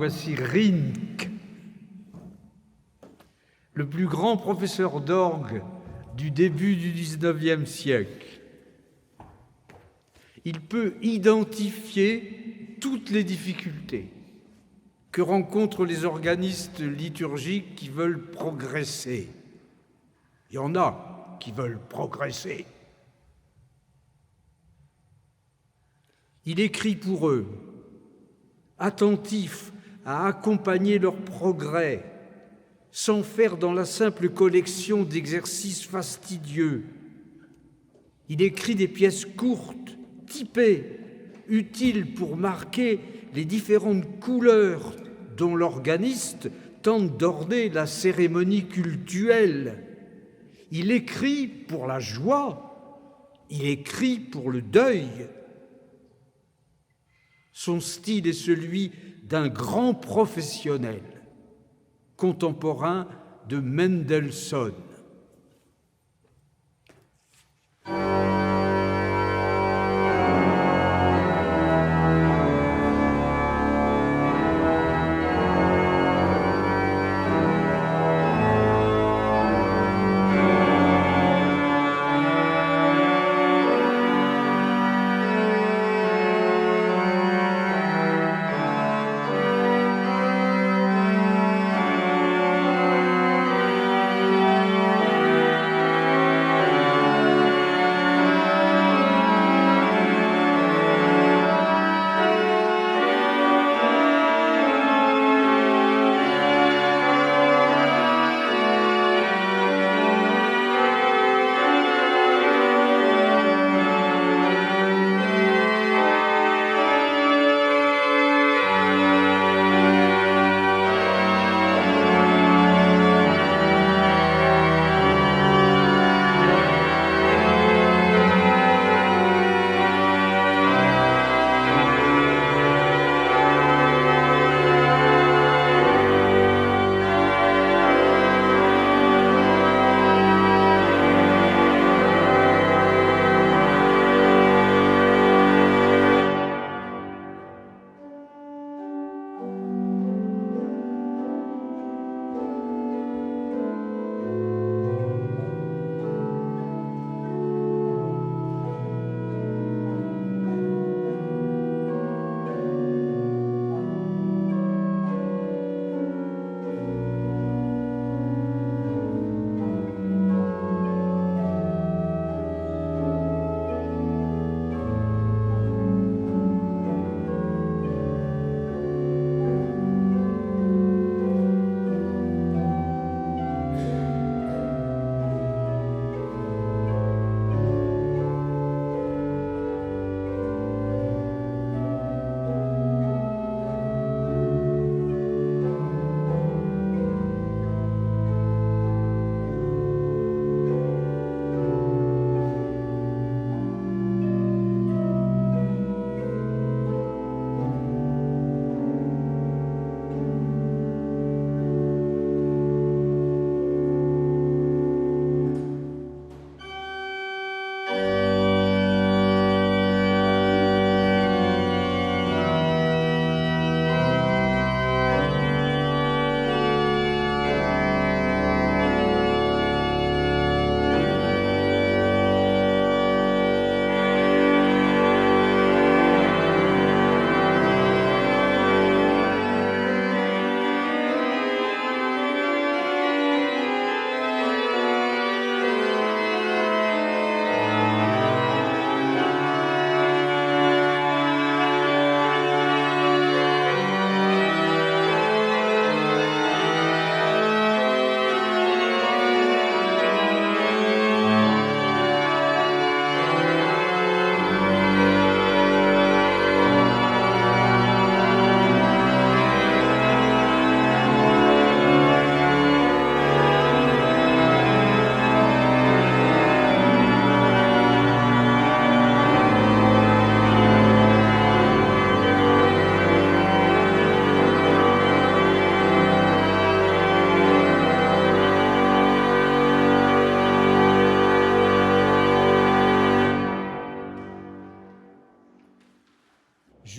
voici Rinck, le plus grand professeur d'orgue du début du XIXe siècle. Il peut identifier toutes les difficultés que rencontrent les organistes liturgiques qui veulent progresser. Il y en a qui veulent progresser. Il écrit pour eux, attentif à accompagner leur progrès, sans faire dans la simple collection d'exercices fastidieux. Il écrit des pièces courtes, typées, utiles pour marquer les différentes couleurs dont l'organiste tente d'orner la cérémonie cultuelle. Il écrit pour la joie, il écrit pour le deuil. Son style est celui d'un grand professionnel, contemporain de Mendelssohn.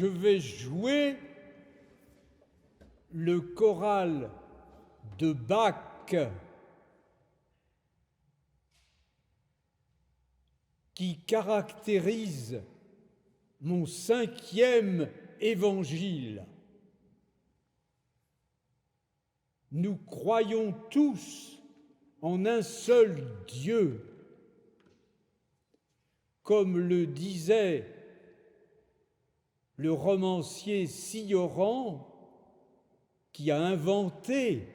je vais jouer le choral de Bach qui caractérise mon 5e évangile. Nous croyons tous en un seul Dieu, comme le disait le romancier Sioran, qui a inventé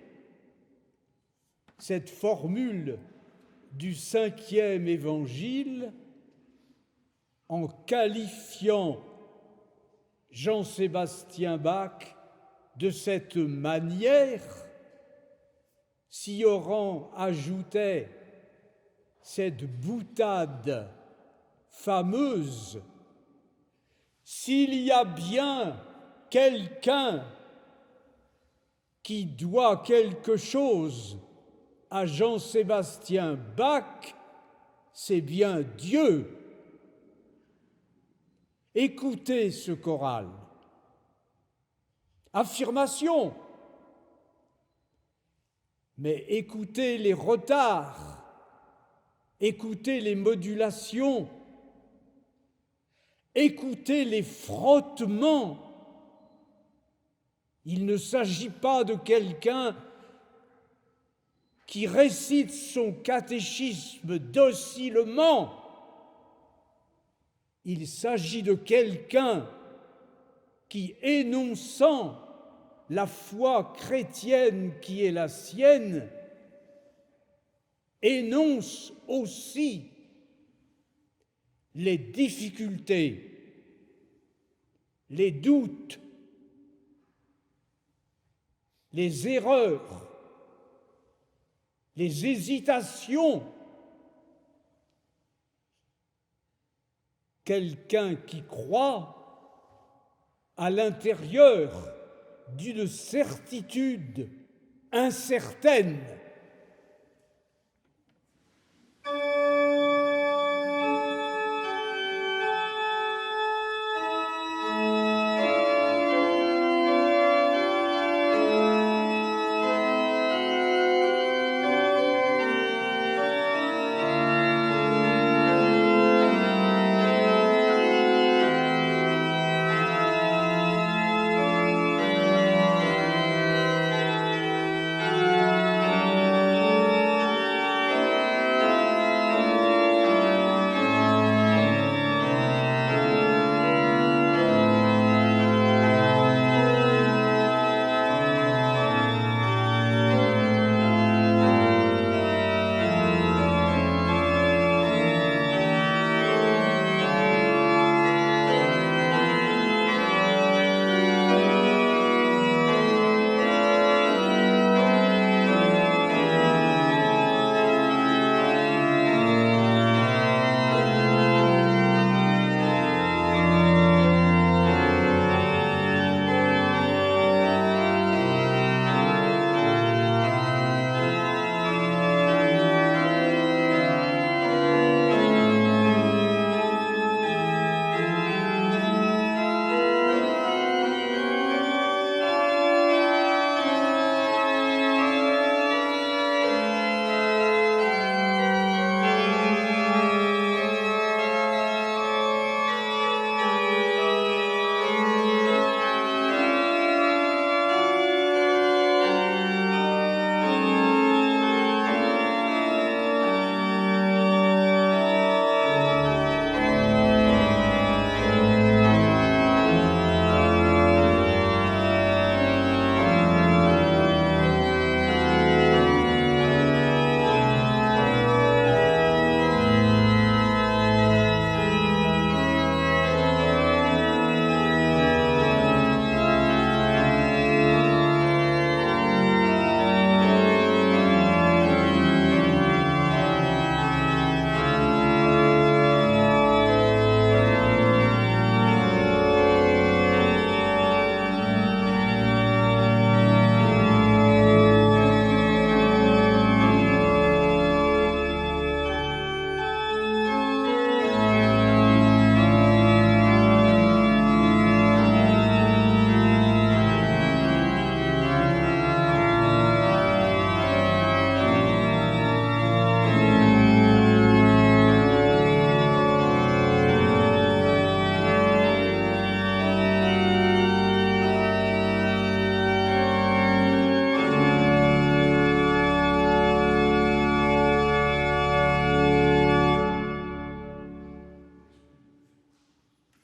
cette formule du 5e évangile en qualifiant Jean-Sébastien Bach de cette manière. Sioran ajoutait cette boutade fameuse: s'il y a bien quelqu'un qui doit quelque chose à Jean-Sébastien Bach, c'est bien Dieu. Écoutez ce choral. Affirmation. Mais écoutez les retards, écoutez les modulations, écoutez les frottements. Il ne s'agit pas de quelqu'un qui récite son catéchisme docilement. Il s'agit de quelqu'un qui, énonçant la foi chrétienne qui est la sienne, énonce aussi les difficultés, les doutes, les erreurs, les hésitations. Quelqu'un qui croit à l'intérieur d'une certitude incertaine.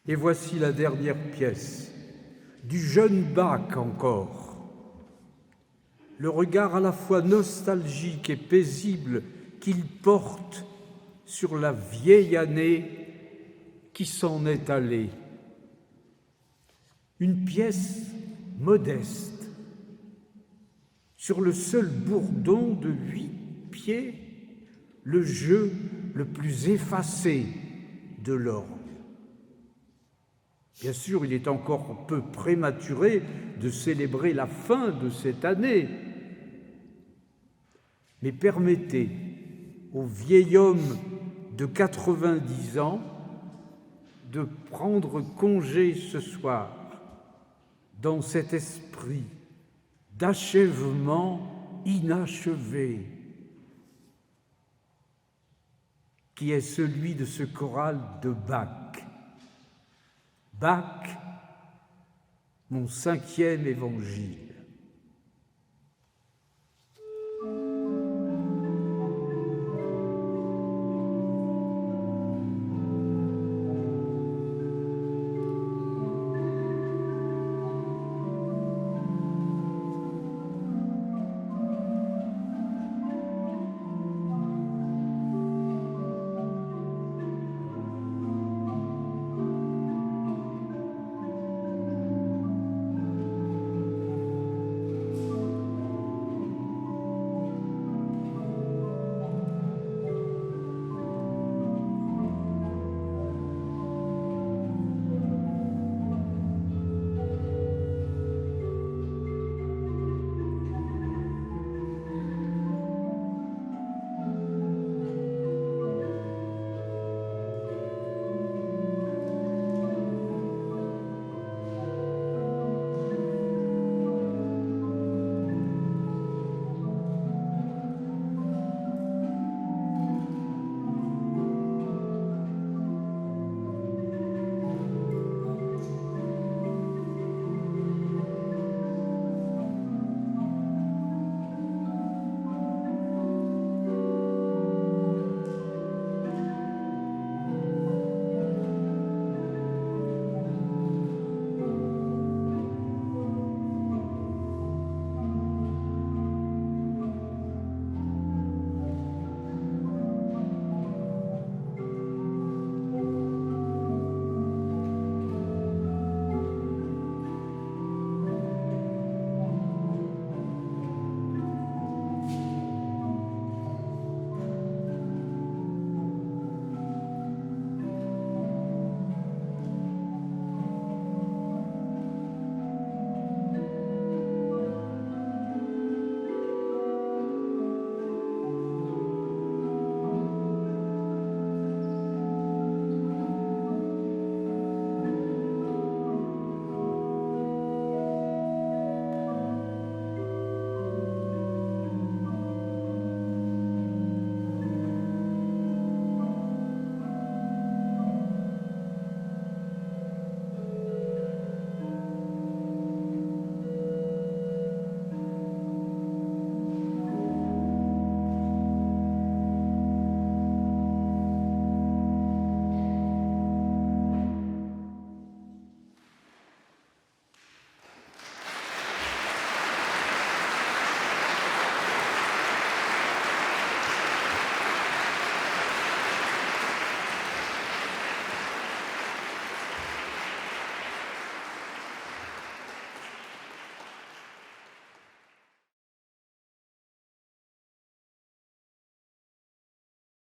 Et voici la dernière pièce, du jeune Bach encore. Le regard à la fois nostalgique et paisible qu'il porte sur la vieille année qui s'en est allée. Une pièce modeste, sur le seul bourdon de 8 pieds, le jeu le plus effacé de l'orgue. Bien sûr, il est encore un peu prématuré de célébrer la fin de cette année, mais permettez au vieil homme de 90 ans de prendre congé ce soir dans cet esprit d'achèvement inachevé qui est celui de ce choral de Bach. Bach, mon 5e évangile.